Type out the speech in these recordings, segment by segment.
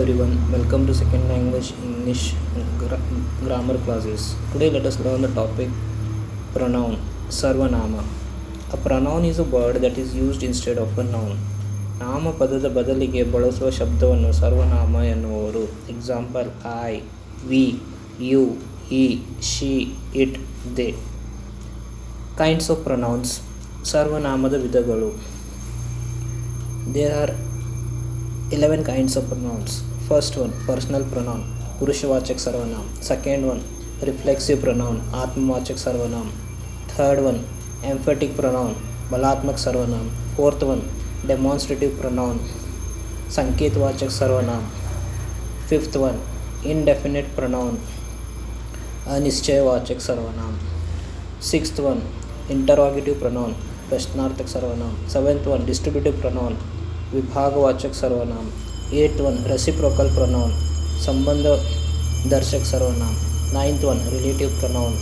everyone, welcome to second language English grammar classes. Today let us learn the topic pronoun sarvanama. A pronoun is a word that is used instead of a noun. ನಾಮಪದದ ಬದಲಿಗೆ ಬಳಸುವ ಶಬ್ದವನ್ನು ಸರ್ವನಾಮ ಎನ್ನುವರು. Example I, we, you, he, she, it, they. Kinds of pronouns. ಸರ್ವನಾಮದ ವಿಧಗಳು. There are 11 kinds of pronouns. First one, personal pronoun, Purushawachak Sarvanam. Second one, reflexive pronoun, Atmavachak Sarvanam. Third one, emphatic pronoun, Balatmak Sarvanam. Fourth one, demonstrative pronoun, Sanketvachak Sarvanam. Fifth one, indefinite pronoun, Anischayavachak Sarvanam. Sixth one, interrogative pronoun, Prashnarthak Sarvanam. Seventh one, distributive pronoun, विभागवाचक सर्वनाम. 8th one, reciprocal pronoun, संबंध दर्शक सर्वनाम. 9th one, relative pronoun,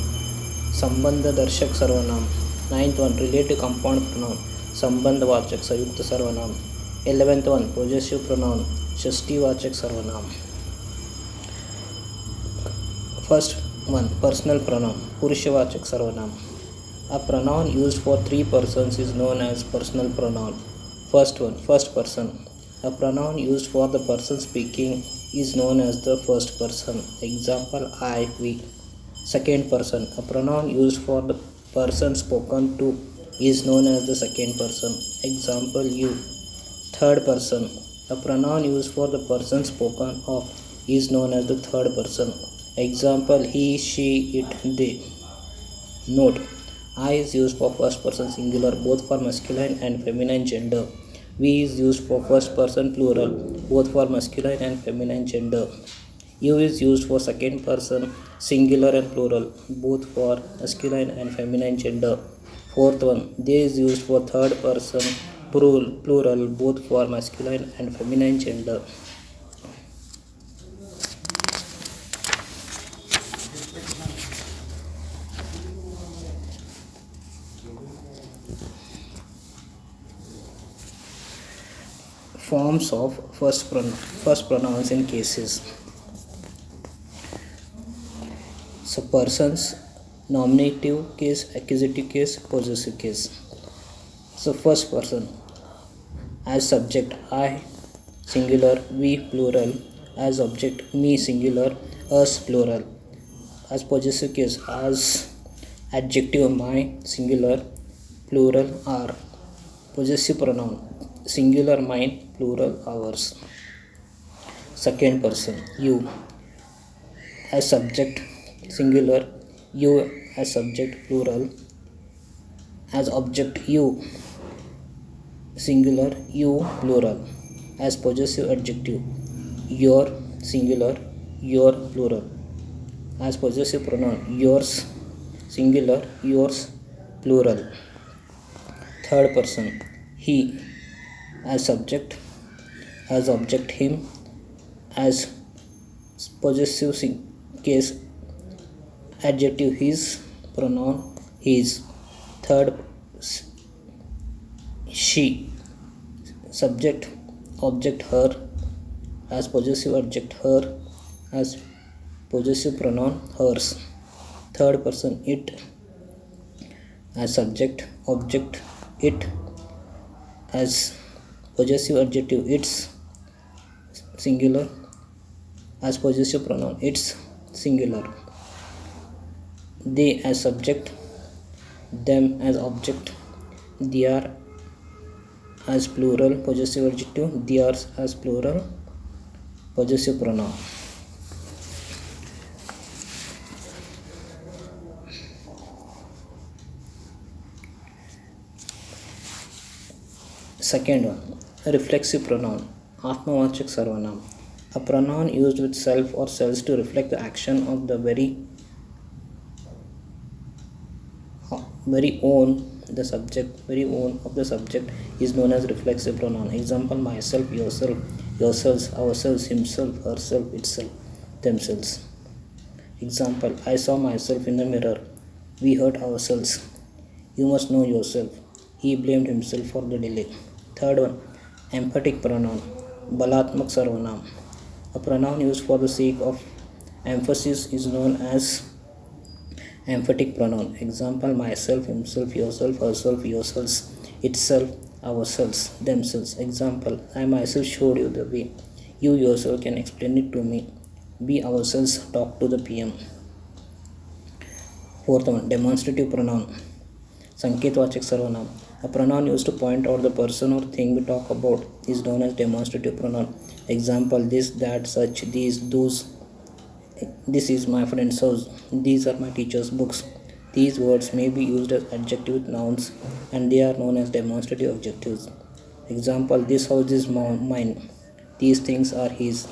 संबंध दर्शक सर्वनाम. 9th one, relative compound pronoun, संबंधवाचक संयुक्त सर्वनाम. 11th one, पॉजेसिव प्रोनाउन, षष्ठीवाचक सर्वनाम. First one, personal pronoun, पुरुषवाचक सर्वनाम. A pronoun used for 3 persons is known as personal pronoun. First one, first person. A pronoun used for the person speaking is known as the first person. Example, I, we. Second person. A pronoun used for the person spoken to is known as the second person. Example, you. Third person. A pronoun used for the person spoken of is known as the third person. Example, he, she, it, they. Note: I is used for first person singular both for masculine and feminine gender. We is used for first person plural both for masculine and feminine gender. You is used for second person singular and plural both for masculine and feminine gender. Fourth one, they is used for third person plural both for masculine and feminine gender. Forms of first pronouns in cases. So persons, nominative case, accusative case, possessive case. So first person, as subject I singular, we plural, as object me singular, us plural. As possessive case, as adjective my singular, plural our. Possessive pronoun, singular mine, plural ours. Second person, you, as subject singular, you as subject plural, as object you singular, you plural. As possessive adjective, your singular, your plural. As possessive pronoun, yours singular, yours plural. Third person, he, as subject, as object him. As possessive case, adjective his, pronoun his. Third, she, subject object her, as possessive adject her, as possessive pronoun hers. Third person, it, as subject object it, as possessive adjective its singular, as possessive pronoun its singular. They as subject, them as object, their as plural possessive adjective, theirs as plural possessive pronoun. Second one, reflexive pronoun, Atmavachak Sarvanam. A pronoun used with self or selves to reflect the action of the very own of the subject is known as reflexive pronoun. Example, myself, yourself, yourselves, ourselves, himself, herself, itself, themselves. Example, I saw myself in the mirror. We hurt ourselves. You must know yourself. He blamed himself for the delay. Third one, emphatic pronoun, Balatmak Sarvanam. A pronoun used for the sake of emphasis is known as emphatic pronoun. Example: myself, himself, yourself, herself, yourselves, itself, ourselves, themselves. Example: I myself showed you the way. You yourself can explain it to me. We ourselves talk to the PM. Fourth one, demonstrative pronoun. Sanketwachak Sarvanam. A pronoun used to point out the person or thing we talk about is known as demonstrative pronoun. Example: this, that, such, these, those. This is my friend's house. These are my teacher's books. These words may be used as adjective nouns and they are known as demonstrative adjectives. Example: this house is mine. These things are his.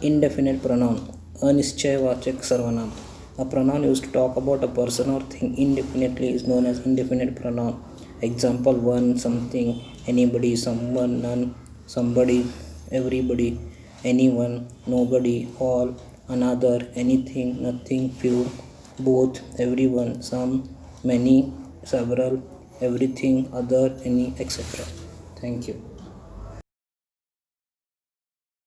Indefinite pronoun. Anischayavachak Sarvanam. A pronoun used to talk about a person or thing indefinitely is known as indefinite pronoun. Example: one, something, anybody, someone, none, somebody, everybody, anyone, nobody, all, another, anything, nothing, few, both, everyone, some, many, several, everything, other, any, etc. Thank you.